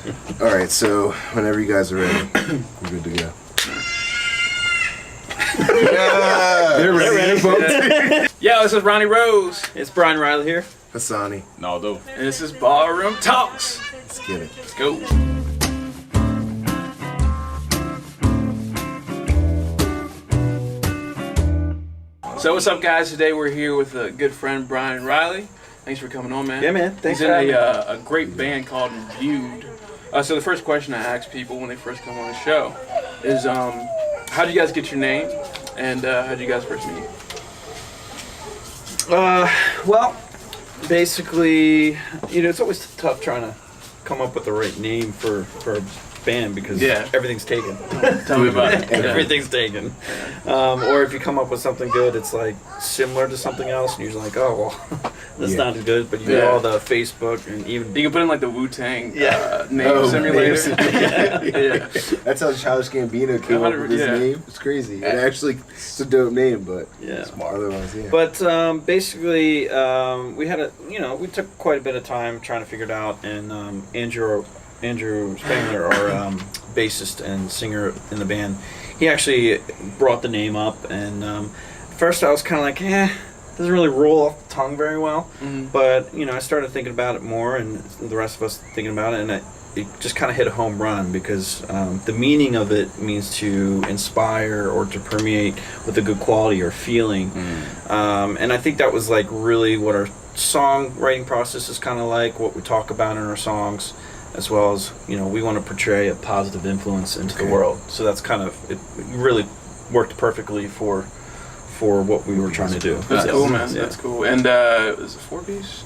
All right, so whenever you guys are ready, we're good to go. Yeah, they're ready. Yo, this is Ronnie Rose. It's Brian Reilly here. Hassani, Naldo. And this is Ballroom Talks. let's get it. Let's go. So what's up, guys? Today we're here with a good friend, Brian Reilly. Thanks for coming on, man. Yeah, man. Thanks He's for in having me. a great band called Imbued. So the first question I ask people when they first come on the show is, how did you guys get your name, and how did you guys first meet? Well, basically, it's always tough trying to come up with the right name for a band because everything's taken. Tell me about it. Everything's taken. Or if you come up with something good, it's like similar to something else, and you're like, oh, well, that's not as good. But you do all the Facebook and even You can put in like the Wu-Tang name Oh, simulator. name That's how Childish Gambino came up with his name. It's crazy. It actually, it's a dope name, but otherwise, But basically, we had we took quite a bit of time trying to figure it out, and Andrew Spangler, our bassist and singer in the band, he actually brought the name up, and first I was kind of like, doesn't really roll off the tongue very well, but I started thinking about it more, and the rest of us thinking about it, and it just kind of hit a home run because the meaning of it means to inspire or to permeate with a good quality or feeling, and I think that was like really what our songwriting process is kind of like, what we talk about in our songs, as well as we want to portray a positive influence into the world. So that's kind of it. Really worked perfectly for what we were trying to do. That's cool, man. That's cool. And is it 4-piece?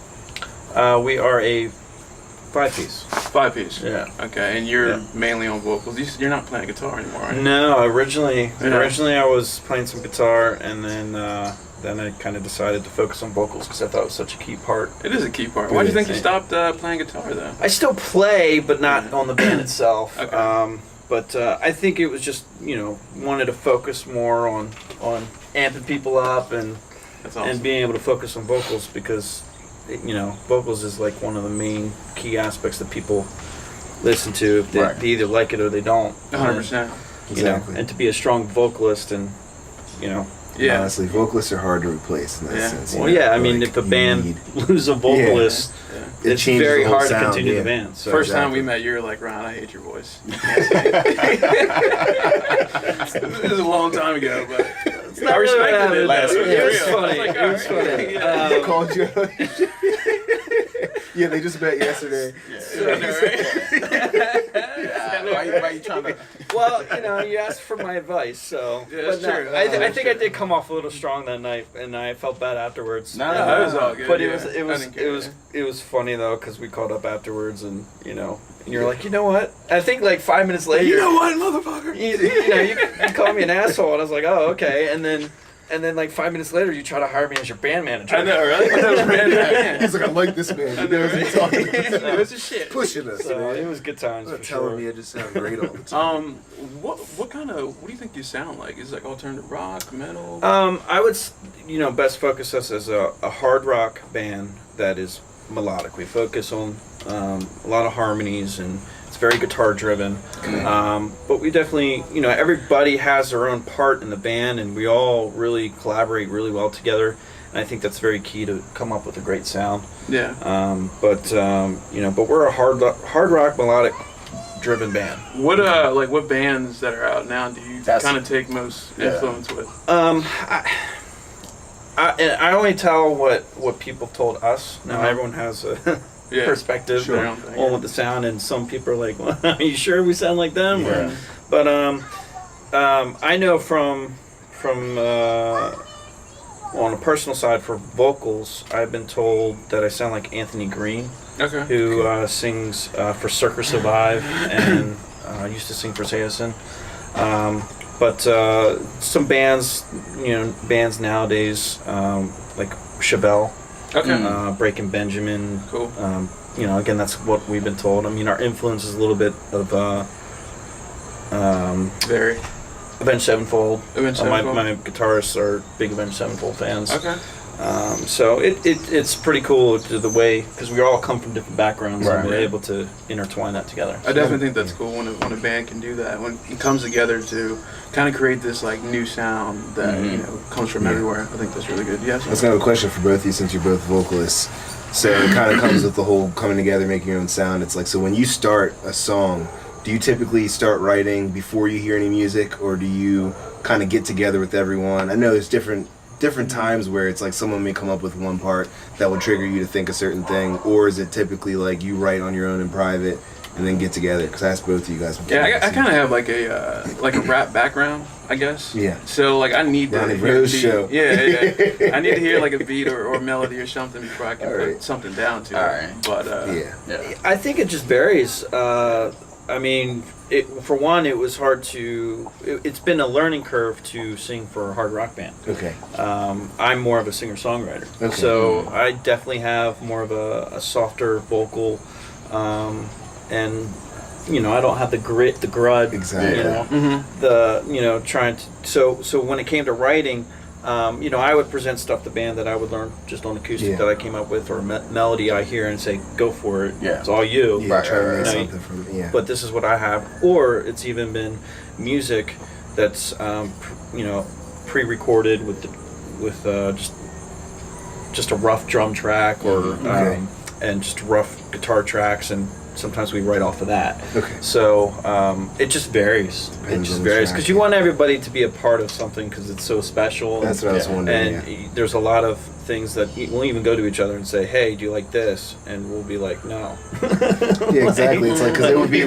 We are a 5-piece. 5-piece. Yeah. Okay, and you're mainly on vocals. You're not playing guitar anymore, right? No, originally I was playing some guitar, and then I kind of decided to focus on vocals because I thought it was such a key part. It is a key part. Why do you think you stopped playing guitar, though? I still play, but not on the band itself. Okay. But I think it was just, wanted to focus more on amping people up and That's awesome. and being able to focus on vocals because, vocals is like one of the main key aspects that people listen to. If they either like it or they don't. 100%. Exactly. And to be a strong vocalist and, honestly, vocalists are hard to replace in that sense. Well, I mean, if a band loses a vocalist, it's changes very the whole hard to sound, continue the band. So. First time we met, you were like, Ron, I hate your voice. This is a long time ago, but I respected it last week. It was funny. It was funny. They called you. Yeah, they just met yesterday. Why you trying to? Well, you asked for my advice, so. Yeah, that's true. I think I did come off a little strong that night, and I felt bad afterwards. No, that was all good. But it was funny though, because we called up afterwards, and and you're like, you know what? I think like 5 minutes later. You know what, motherfucker? You called me an asshole, and I was like, oh, okay, and then like 5 minutes later, you try to hire me as your band manager. I know, right? He's like, I like this man. He knows what he's talking about. It was a shit. Pushing us. So it was good times. For telling sure. me I just sound great all the time. What do you think you sound like? Is it like alternative rock, metal? I would, best focus us as a hard rock band that is melodic. We focus on a lot of harmonies, and it's very guitar driven. But we definitely, everybody has their own part in the band, and we all really collaborate really well together. And I think that's very key to come up with a great sound. Yeah. But we're a hard rock melodic driven band. What bands that are out now do you kind of take most influence with? I only tell what people told us. Now everyone has a perspective on what the sound, and some people are like, well, are you sure we sound like them? Yeah. But I know from on a personal side for vocals, I've been told that I sound like Anthony Green, who sings for Circus Survive and used to sing for Sayson. But some bands nowadays, like Chevelle, Breaking Benjamin. Cool. Again, that's what we've been told. I mean, our influence is a little bit of very Avenged Sevenfold. Avenged Sevenfold. My guitarists are big Avenged Sevenfold fans. Okay. So it's pretty cool to the way, because we all come from different backgrounds and we're able to intertwine that together. I definitely think that's cool when a band can do that, when it comes together to kind of create this like new sound that comes from everywhere. I think that's really good. Yes. That's kind of a question for both of you, since you're both vocalists. So it kind of comes with the whole coming together, making your own sound. It's like, so when you start a song, do you typically start writing before you hear any music, or do you kind of get together with everyone? I know there's different times where it's like someone may come up with one part that would trigger you to think a certain thing, or is it typically like you write on your own in private and then get together? Because I asked both of you guys before. Yeah, I kind of have like a rap background, I guess. Yeah. So like I need to hear Rose show. Yeah. I need to hear like a beat or melody or something before I can put something down to it. But I think it just varies. I mean, for one, it was hard to. It's been a learning curve to sing for a hard rock band. Okay. I'm more of a singer-songwriter, okay. So I definitely have more of a softer vocal, and I don't have the grit, the grud. Exactly. Trying to. So when it came to writing. I would present stuff to band that I would learn just on acoustic that I came up with, or melody I hear and say, go for it. Yeah. It's all you. Yeah, try to make something from it. Yeah. But this is what I have. Or it's even been music that's, pre-recorded with just a rough drum track or and just rough guitar tracks, and sometimes we write off of that. Okay. So it just varies. Because you want everybody to be a part of something because it's so special. That's what I was wondering. And there's a lot of things that we'll even go to each other and say, "Hey, do you like this?" And we'll be like, "No." Yeah, exactly. It's like, because it would be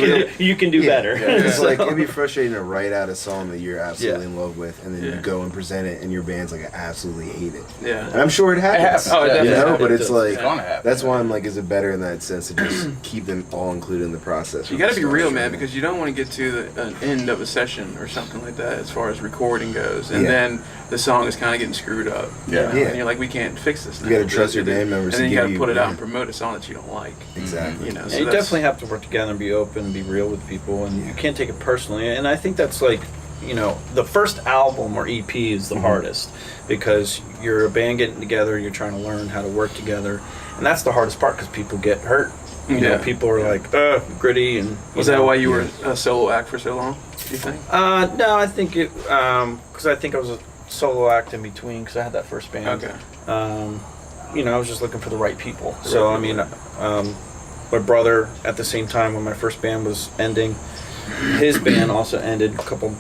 you can do better. Yeah. It's like, it'd be frustrating to write out a song that you're absolutely in love with, and then you go and present it, and your band's like, I absolutely hate it. Yeah. And I'm sure it happens. Oh, it definitely but it's like, it's that's why I'm like, is it better in that sense to just keep them all included in the process? You got to be real, man, because you don't want to get to an end of a session or something like that as far as recording goes, and then the song is kind of getting screwed up. And you're like, we can't fix this now. You got to trust your band members, and then you got to put it out and promote a song that you don't like. Exactly. So you definitely have to work together and be open and be real with people, and you can't take it personally. And I think that's like, the first album or EP is the hardest, because you're a band getting together, you're trying to learn how to work together, and that's the hardest part because people get hurt. People are like, gritty. And was that why you were a solo act for so long, do you think? No, I think it, because I think I was a solo act in between, because I had that first band. Okay. I was just looking for the right people. My brother, at the same time when my first band was ending, his band also ended a couple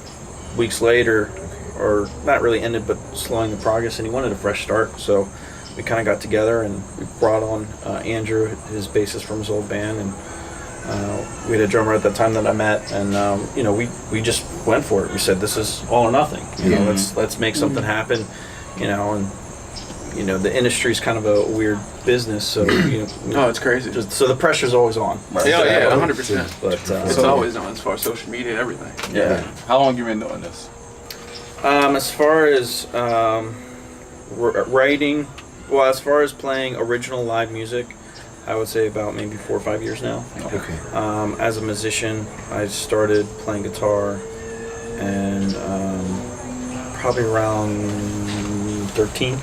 weeks later, or not really ended, but slowing the progress, and he wanted a fresh start. So we kind of got together and we brought on Andrew, his bassist from his old band, and we had a drummer at that time that I met, and we just went for it. We said, this is all or nothing. Let's make something happen, and the industry's kind of a weird business, so it's crazy. So the pressure's always on. Right. Yeah, 100%. But it's always on as far as social media and everything. Yeah. How long have you been doing this? As far as writing, as far as playing original live music, I would say about maybe 4 or 5 years now. Okay. As a musician, I started playing guitar, and probably around 13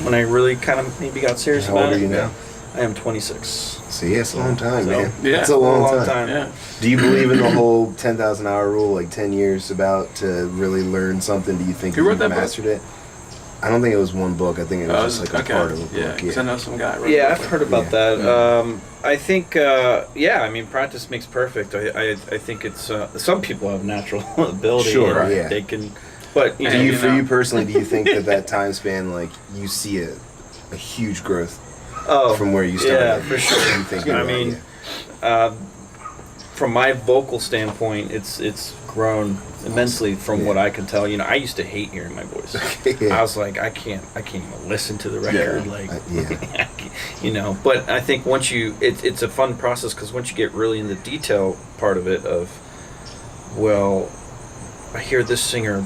when I really kind of maybe got serious about it. How old are you now? I am 26. See, it's a long time, man. Yeah, it's a long time. Yeah. Do you believe in the whole 10,000 hour rule, like 10 years about to really learn something? Do you think Who wrote that mastered it? I don't think it was one book. I think it was just like a part of a book. Yeah, because I know some guy wrote I've heard about that. I think, practice makes perfect. I think it's, some people have natural ability. Sure, and they can, but, for you personally, do you think that time span, like, you see a huge growth from where you started? Yeah, for sure. You think from my vocal standpoint, it's grown immensely from what I can tell. I used to hate hearing my voice. I was like, I can't even listen to the record. But I think once it's a fun process, because once you get really in the detail part of it, I hear this singer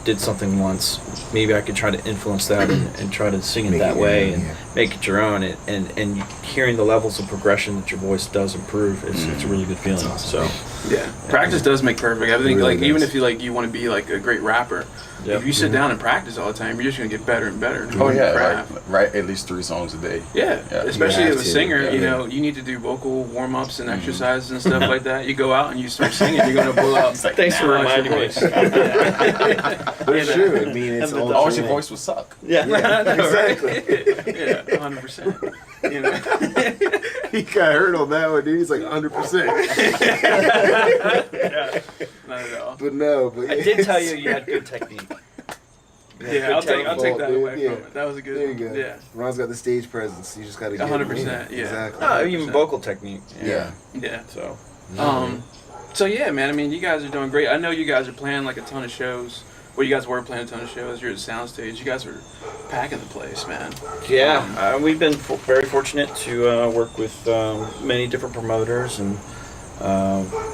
did something once, maybe I could try to influence that and try to sing it Make that it way your own, and yeah. make it your own. And hearing the levels of progression that your voice does improve, it's a really good feeling. awesome. So Yeah, practice does make perfect. I think, really like, even does. if you want to be like a great rapper, Yep. if you sit down and practice all the time, you're just gonna get better and better. Oh doing yeah, your craft. like, write at least 3 songs a day. Yeah, Yeah. especially You as have a to, singer, yeah. you know, you need to do vocal warm-ups and exercises and stuff like that. You go out and you start singing, you're gonna blow up. like, thanks for Nah, reminding me. it's your voice. But it's true. I mean, it's And all. the- I wish your voice would suck. Yeah. I know, right? Exactly. Yeah, 100%. You know. He got hurt on that one, dude. He's like 100%. Yeah, not at all. But no, but I did tell you had good technique. You had Yeah, good I'll technique. take that dude. away Yeah. from it. That was a good There you one. go. Yeah. Ron's got the stage presence. You just got to get 100%, yeah. Exactly. No, even vocal technique. Yeah. Yeah. So So yeah, man. I mean, you guys are doing great. I know you guys are playing like a ton of shows. Well, you guys were playing a ton of shows. You're at the soundstage. You guys are packing the place, man. yeah, we've been very fortunate to work with many different promoters and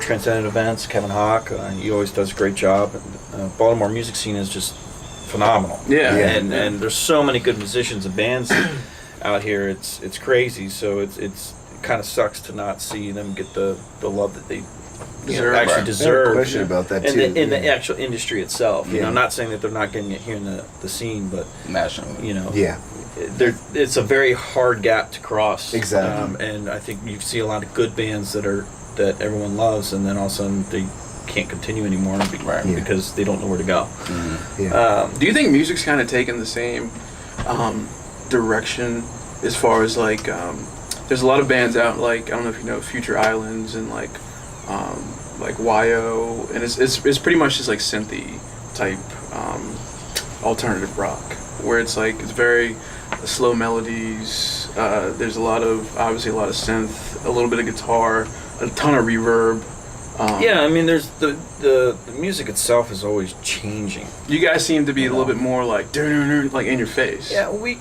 Transcendent Events. Kevin Hawk, he always does a great job. Baltimore music scene is just phenomenal. Yeah. Yeah. And there's so many good musicians and bands out here. It's crazy. So it kind of sucks to not see them get the love that they Deserve. actually Right. deserve. No question about that in too. the, in the actual industry itself. You Yeah. know, I'm not saying that they're not getting it here in the scene, but Nationally. you know, Yeah. it's a very hard gap to cross. Exactly. And I think you see a lot of good bands that everyone loves, and then all of a sudden they can't continue anymore Right. Yeah. because they don't know where to go. Yeah. Do you think music's kind of taken the same direction as far as like there's a lot of bands out, like I don't know if you know Future Islands and like YO, and it's pretty much just like synthy type alternative rock, where it's like it's very slow melodies. There's obviously a lot of synth, a little bit of guitar, a ton of reverb. Yeah, I mean, there's the music itself is always changing. You guys seem to be a little bit more like like in your face. Yeah, we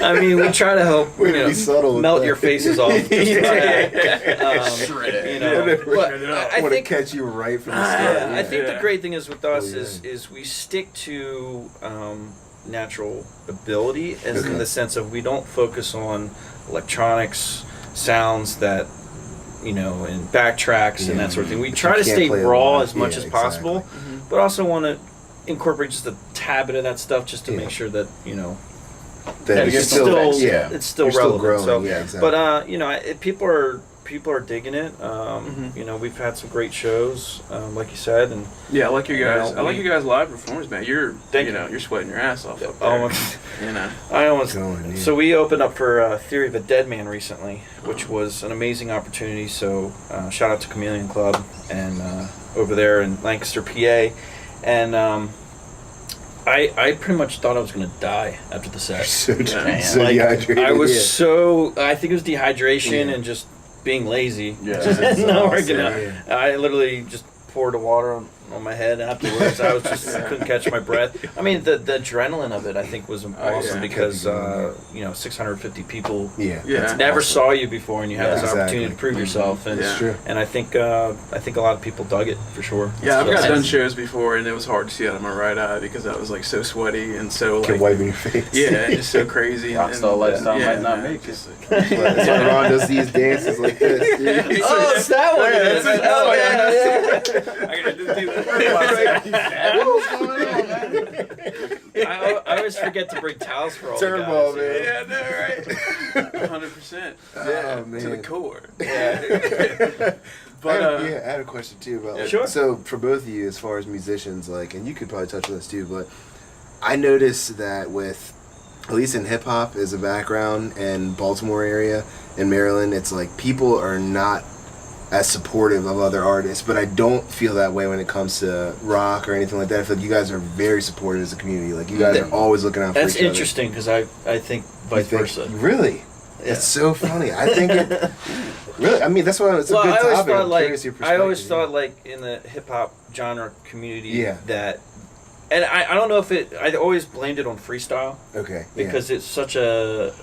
I mean, we try to help Way to be subtle with melt that. your faces off. Just Shred it. you know, but I want to think catch you right from the start. yeah, I think the great thing is with us Oh, yeah. is we stick to natural ability, as Okay. in the sense of we don't focus on electronics, sounds that and backtracks and that sort of thing. We But try you to can't stay play raw along. as much Yeah, as possible, exactly. but also want to incorporate just a tad bit of that stuff just to Yeah. make sure that That it's it's still, yeah. it's still You're still relevant. growing, So, yeah, exactly. but people are digging it. We've had some great shows, like you said, and Yeah, I like you guys. You know, I like you guys live performance, man. You're Thank you. you're sweating your ass off up there. almost. You know. I almost. Going, yeah. So we opened up for Theory of a Dead Man recently, which was an amazing opportunity. So shout out to Chameleon Club and over there in Lancaster, PA, and I pretty much thought I was gonna die after the set. so, Yeah. so Like, dehydrated. I was yeah. so. I think it was dehydration Yeah. and just being lazy. Yeah. Just That's not awesome, working out. yeah. I literally just poured the water on my head afterwards. I was just couldn't catch my breath. I mean, the adrenaline of it, I think, was awesome yeah. because Kept you going. 650 people Yeah. Yeah. never saw you before, and you had Yeah, this opportunity to exactly. prove yourself. And Yeah. True. and I think a lot of people dug it for sure. Yeah, I've So- got done shows before, and it was hard to see out of my right eye because I was like so sweaty and so Kept like wiping your face. yeah, and just so crazy. And, Rockstar lifestyle yeah, might not man, make it. just- That's why Ron does these dances like this, dude. Oh, it's that one. Yeah, it is. that's- Oh, I gotta do that. What's going on, man? I always forget to bring towels for all Turbo, the guys. man. Yeah, no, right. 100%. Oh, Yeah, to the man. core. Yeah. But I had a question too about like, Sure. so for both of you as far as musicians, like, and you could probably touch on this too, but I noticed that with at least in hip hop as a background in Baltimore area in Maryland, it's like people are not as supportive of other artists, but I don't feel that way when it comes to rock or anything like that. I feel like you guys are very supportive as a community. Like you guys are always looking out for That's each other. interesting because I think You vice think- versa. Really? Yeah. It's so funny. I think it really. I mean, that's why it's a Well, good I always topic. thought I'm like curious your I always perspective, thought like in the hip hop genre community Yeah. that, and I don't know if I always blamed it on freestyle yeah. Okay. yeah. because it's such a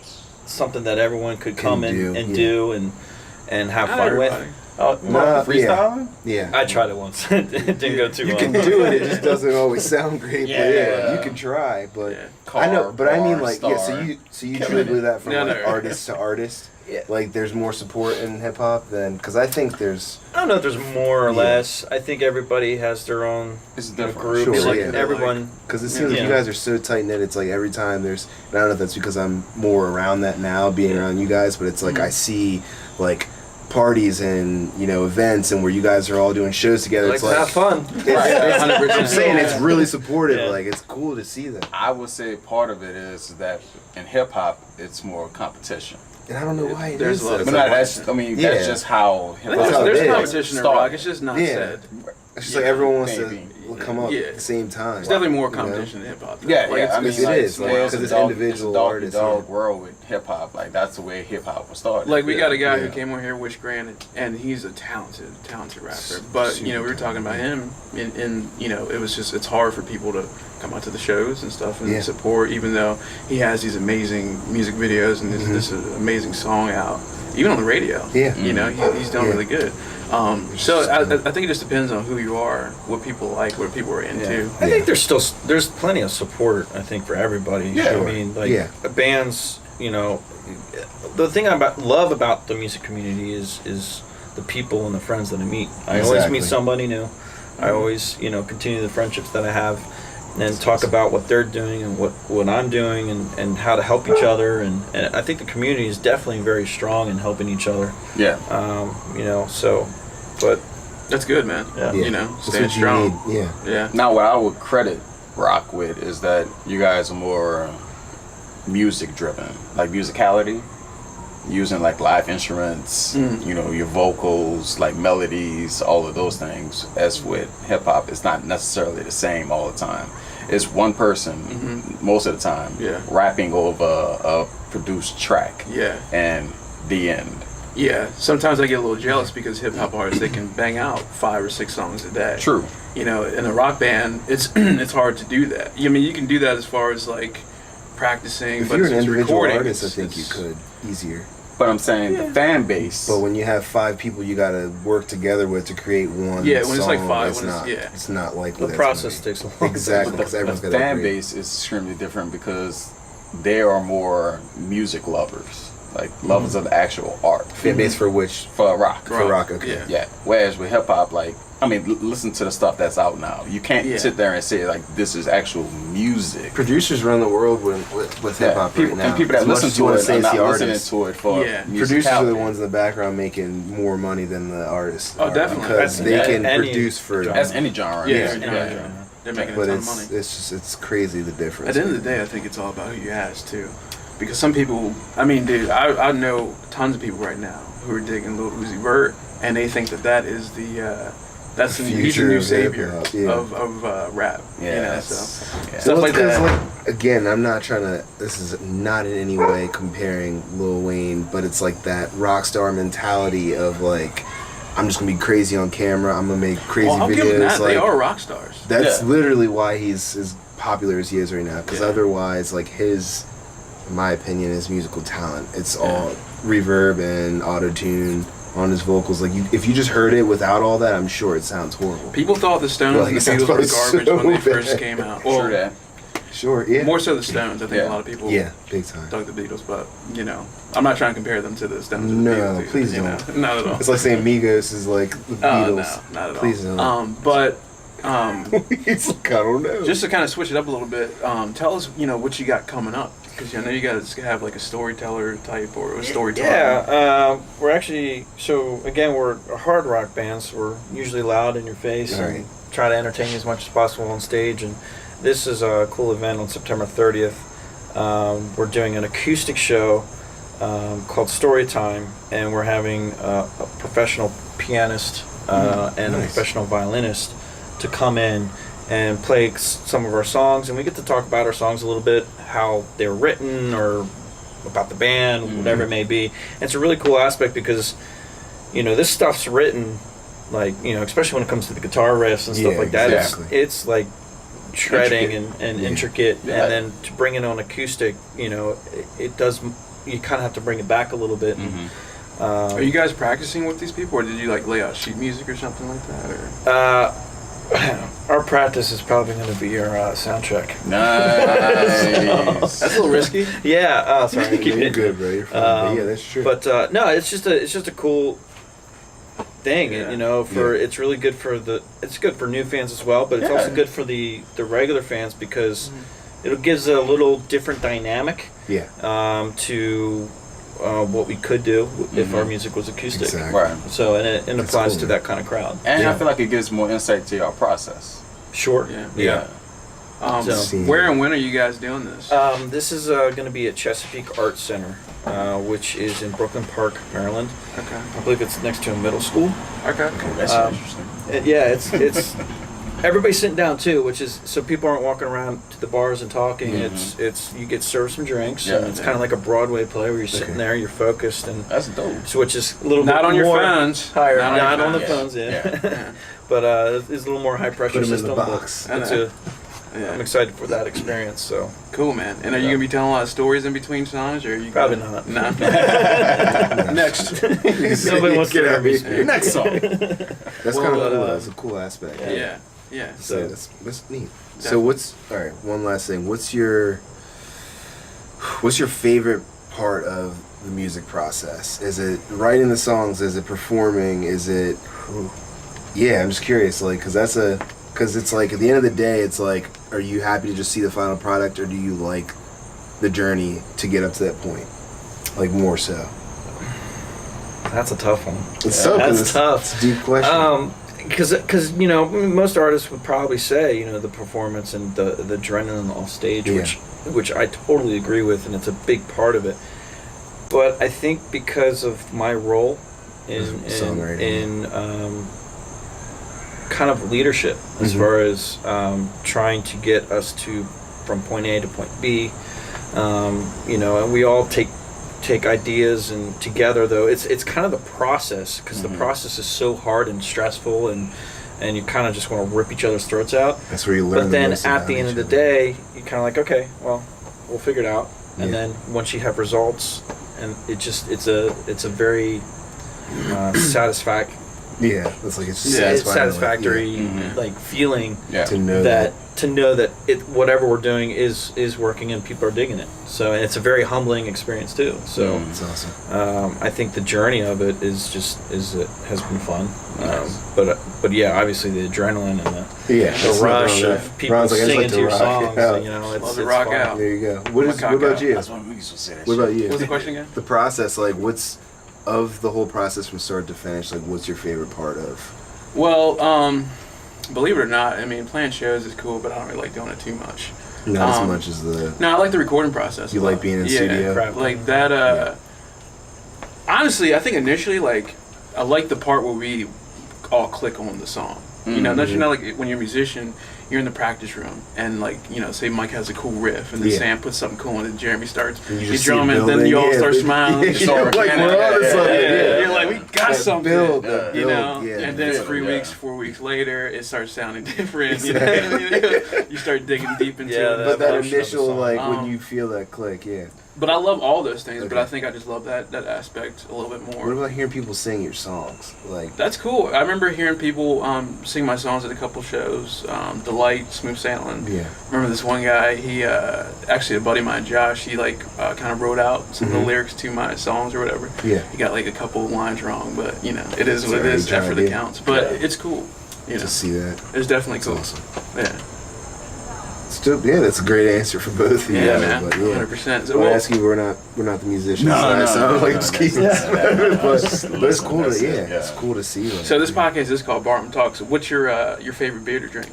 something that everyone could Can come do, and yeah. do and have Not fun everybody. with. Oh, Nah, freestyling? Yeah. I tried it once. It didn't go too You well. can do it. It just doesn't always sound great. Yeah. But yeah, you can try. But Yeah. I know. But I mean, Bar, like, yeah. star. So you truly believe that from No, like no. artist to artist. Yeah. Like, there's more support in hip hop than because I think there's. I don't know if there's more or Yeah. less. I think everybody has their own It's you know, different. group. Sure, like yeah. everyone. Because it seems like Yeah. you guys are so tight knit. It's like every time there's. And I don't know if that's because I'm more around that now, being around you guys. But it's like I see like parties and events and where you guys are all doing shows together. Like It's to like have fun. it's- 100%. I'm saying it's really supportive. Yeah. Like it's cool to see that. I would say part of it is that in hip hop, it's more competition. And I don't know why it There's is. a lot though. of But no, that's, I mean, Yeah. that's just how I hip think That's how there's it is. competition in Started. rock. It's just not Yeah. said. It's just like everyone wants Maybe. to come up Yeah. at the same time. There's definitely more You know? competition in hip hop. Yeah, Like, yeah. I mean, it like, is, like, there's 'cause a it's dog- individual it's a dog artists, dog yeah. world with hip hop. Like that's the way hip hop was started. Like we got a guy Yeah. who came over here, Wish Grant, and he's a talented rapper. But we were talking about him, and it was just it's hard for people to come out to the shows and stuff and Yeah. support, even though he has these amazing music videos and this amazing song out, even on the radio. Yeah. He's done Yeah. really good. So I think it just depends on who you are, what people like, what people are into. I think there's plenty of support. I think for everybody. Yeah. I mean, like Yeah. bands. The thing I love about the music community is the people and the friends that I meet. I always Exactly. meet somebody new. I always continue the friendships that I have, and talk about what they're doing and what I'm doing and how to help each other. And I think the community is definitely very strong in helping each other. yeah. But That's good, man. Yeah. Yeah. Staying That's what you strong. need. Yeah. Yeah. Now, what I would credit rock with is that you guys are more music driven, like musicality, using like live instruments, your vocals, like melodies, all of those things. As with hip hop, it's not necessarily the same all the time. It's one person most of the time Yeah. rapping over a produced track, Yeah. and the end. Yeah, sometimes I get a little jealous because hip hop artists they can bang out 5 or 6 songs a day. True. In a rock band, it's it's hard to do that. I mean, you can do that as far as like practicing, If but you're an it's individual recording. artist, I it's- think you it's- could easier. But I'm saying the fan base. But when you have 5 people, you got to work together with to create one. Yeah, when it's like song, 5, it's when it's- not. yeah. It's not like the process takes a long Exactly, But because the everyone's got to fan agree. base is extremely different because they are more music lovers, like lovers of the actual art. Fan base for which? For rock. For rock, okay. Yeah. Yeah. Whereas with hip hop, like, I mean, listen to the stuff that's out now. You can't Yeah. sit there and say like this is actual music. Producers run the world with hip hop people, right now. and people that As much listen as you to wanna it say are it's not the listening artist. to it for Yeah. Producers are the musicality. ones in the background making more money than the artists. Oh, are, definitely. because they Yeah, can any produce for. genre. That's any genre. Yeah, Yeah, any yeah. genre. They're making But a ton it's of money. it's crazy the difference. At the end of the day, I think it's all about who you ask too, because some people. I mean, dude, I know tons of people right now who are digging Lil Uzi Vert, and they think that is the. That's The he's the future new of savior hip-hop, yeah. of rap. Yeah. So Yeah. stuff like that. Like, again, I'm not trying to. This is not in any way comparing Lil Wayne, but it's like that rock star mentality of like, I'm just gonna be crazy on camera. I'm gonna make crazy Well, I'll videos. give them that. Like, They are rock stars. that's Yeah. literally why he's as popular as he is right now. Because Yeah. otherwise, like his, in my opinion, his musical talent, it's all reverb and auto tune on his vocals. Like, if you just heard it without all that, I'm sure it sounds horrible. People thought the Stones Well, and it the sounds Beatles were probably garbage when they so first bad. came out. True Well, that. Sure, yeah. more so the Stones. I think Yeah. a lot of people Yeah, big time. dug the Beatles, but I'm not trying to compare them to the Stones. Or the No, Beatles, either, please you don't. know? Not at all. It's like saying Migos is like the Oh, Beatles. no, not at all. Please don't. But It's like, I don't know. just to kind of switch it up a little bit, tell us, what you got coming up. Because I know you guys have like a storyteller type or a storyteller. Yeah, we're actually we're a hard rock band, so we're usually loud in your face Right. and try to entertain you as much as possible on stage. And this is a cool event on September 30th. We're doing an acoustic show called Storytime, and we're having a professional pianist and a nice. professional violinist to come in and play some of our songs, and we get to talk about our songs a little bit, how they were written or about the band, whatever it may be. And it's a really cool aspect because, this stuff's written, like, especially when it comes to the guitar riffs and stuff Yeah, like that. exactly. It's like shredding Intricate. and Yeah. intricate, Yeah. and then to bring it on acoustic, it does. You kind of have to bring it back a little bit. Mhm. Are you guys practicing with these people, or did you like lay out sheet music or something like that? Or Our practice is probably going to be our sound check. Nice. that's a little risky. Yeah. Sorry. Keep You're it good, bro. You're fine. But yeah, that's true. But no, it's just a cool thing. Yeah. You know, it's really good for it's good for new fans as well, but it's also good for the regular fans because it gives a little different dynamic. Yeah. To what we could do if our music was acoustic. Exactly. Right. So and it That's applies cool, to man. that kind of crowd. And Yeah. I feel like it gives more insight to your process. Sure. Yeah. So- Where and when are you guys doing this? This is going to be at Chesapeake Arts Center, which is in Brooklyn Park, Maryland. Okay. I believe it's next to a middle school. Okay. That's interesting. It's everybody's sitting down too, which is so people aren't walking around to the bars and talking. It's you get served some drinks, and it's kind of like a Broadway play where you're sitting there, you're focused, and That's dope. so which is a little Not bit on your more phones. higher, Not on not your on the phones. phones, Yeah. Yeah. but it's a little more high pressure Put 'em in system. the but box. it's I'm excited for that experience. So Cool, man. And are you gonna be telling a lot of stories in between songs, or are you probably gonna... not. No. Next. Nobody wants to hear me speak. Next song. That's Well, kind of cool. That's a cool aspect. Yeah. Yeah. So that's neat. So Definitely. all right? One last thing. What's your favorite part of the music process? Is it writing the songs? Is it performing? Is it? Yeah, I'm just curious. Like, because it's like at the end of the day, it's like, are you happy to just see the final product, or do you like the journey to get up to that point? Like more so. That's a tough one. It's tough. 'Cause That's tough. It's a deep question. Because most artists would probably say the performance and the adrenaline off stage, Yeah. which I totally agree with, and it's a big part of it. But I think because of my role in Songwriting. kind of leadership as Mhm. far as trying to get us from point A to point B, and we all take ideas and together though it's kind of the process because the process is so hard and stressful and you kind of just want to rip each other's throats out. That's where you learn. But then most at about the end of each the other. day you kind of like, okay, well, we'll figure it out. And Yeah. then once you have results, and it's a very satisfactory Yeah, it's like it's Yeah, it's satisfying, satisfactory Mhm. like feeling Yeah. to know that it whatever we're doing is working and people are digging it. So and it's a very humbling experience too. So It's awesome. I think the journey of it it has been fun. Nice. But yeah, obviously the adrenaline and Yeah, the that's rush nothing wrong of there. people Ron's like, I just singing like to your rock. songs. Yeah. It's Love to it's rock fun. out. There you go. My What cock about out. you? That's what we used to say. That What shit. about you? What's the question again? The process, like, what's of the whole process from start to finish? Like, what's your favorite part of? Well, believe it or not, I mean, playing shows is cool, but I don't really like doing it too much. Not as much as the. No, I like the recording process. You a lot. like being in Yeah, studio? Crap. like that. Honestly, I think initially, like, I like the part where we all click on the song. You know, don't you know, like when you're a musician, you're in the practice room, and like, say Mike has a cool riff, and then Yeah. Sam puts something cool, and then Jeremy starts And you he just see it drumming, and then building, you all yeah, start but- smiling. Yeah, you start you're like, organic. we're on to something, yeah. You're like, we got That something. build, that You build, know, yeah. and then Yeah. 3 Yeah. weeks, 4 weeks later, it starts sounding different. Exactly. You start digging deep into Yeah, it. But that portion of the initial, song. like, when Um, you feel that click, yeah. But I love all those things, but Okay. I think I just love that aspect a little bit more. What about hearing people sing your songs? Like, That's cool. I remember hearing people sing my songs at a couple shows. Delight, Smooth Sailing. yeah. Remember this one guy, he actually a buddy of mine, Josh, he like kind of wrote out some of the Mhm. lyrics to my songs or whatever. Yeah. He got like a couple of lines wrong, but it is what it Sorry, is. trying Effort to that do. counts. But Yeah. it's cool. To see that. It's definitely That's cool. awesome. Yeah. Still, yeah, that's a great answer for both of you. Yeah, guys, man. But, yeah. 100%. So, When I well, ask you, we're not the musicians. No, so I no, sound no, like no, just no, keeping no, it. no, no, no, but just it's listen, cool to that's it, it's cool to see. Like, so this podcast is called Barton Talks. What's your favorite beer to drink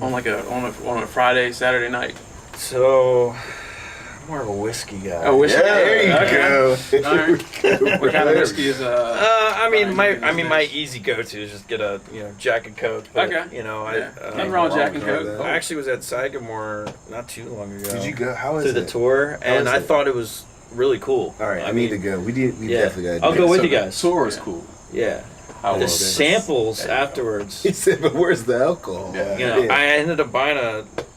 on like on a Friday, Saturday night? So I'm more of a whiskey guy. Oh, whiskey. Yeah, there you Okay. go. All right. What kind of whiskey is my easy go-to is just get a Jack and Coke. But, Okay. I Nothing wrong with Jack and Coke. I actually was at Sagamore not too long ago. Did you go? How is to the it? tour, and is I it? thought it was really cool. All right, I I need to mean, go. We yeah. definitely got to I'll go with you guys. Tour is Yeah. cool. Yeah, How the well samples There you go. afterwards. He said, but where's the alcohol? Yeah. I ended up buying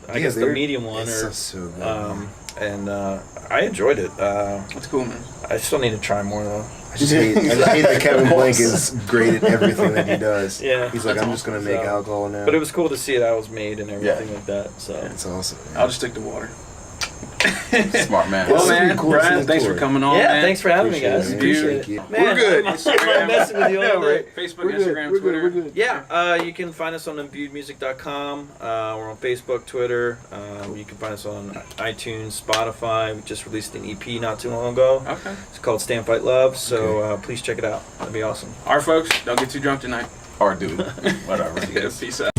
I guess the they're- medium one, it's so good. and I enjoyed it. That's cool, man. I still need to try more though. I just hate that Kevin Blank is great at everything that he does. Yeah. He's like, I'm just gonna make alcohol now. But it was cool to see that was made and everything like that. So It's awesome. I'll just stick to water. Smart man. Well, Well, man, pretty cool Brian, seeing the thanks tour. for coming on, yeah, man. thanks for having me, guys. Appreciate Appreciate it. it. Man, We're good. I'm messing with you all day. Facebook, We're Instagram, good. Twitter. We're good. Yeah, you can find us on imbuedmusic.com. We're on Facebook, Twitter. You can find us on iTunes, Spotify. We just released an EP not too long ago. Okay. It's called Stand Fight Love, so please check it out. That'd be awesome. All right, folks, don't get too drunk tonight. Or dude. Whatever. Peace out.